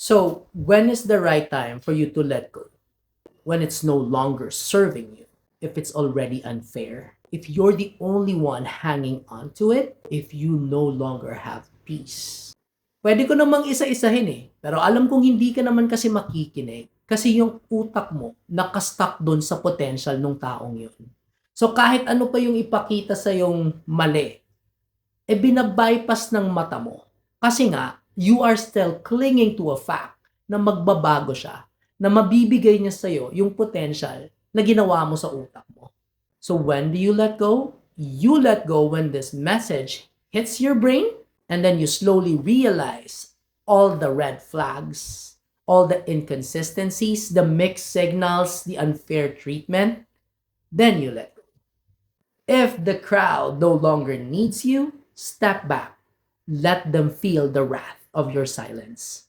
So, when is the right time for you to let go? When it's no longer serving you, if it's already unfair, if you're the only one hanging on to it, if you no longer have peace. Pwede ko namang isa-isahin eh, pero alam kong hindi ka naman kasi makikinig kasi yung utak mo nakastuck doon sa potential ng taong yun. So kahit ano pa yung ipakita sa yung mali, binabypass ng mata mo. Kasi nga, you are still clinging to a fact na magbabago siya, na mabibigay niya sa'yo yung potential na ginawa mo sa utak mo. So when do you let go? You let go when this message hits your brain and then you slowly realize all the red flags, all the inconsistencies, the mixed signals, the unfair treatment. Then you let go. If the crowd no longer needs you, step back. Let them feel the wrath of your silence.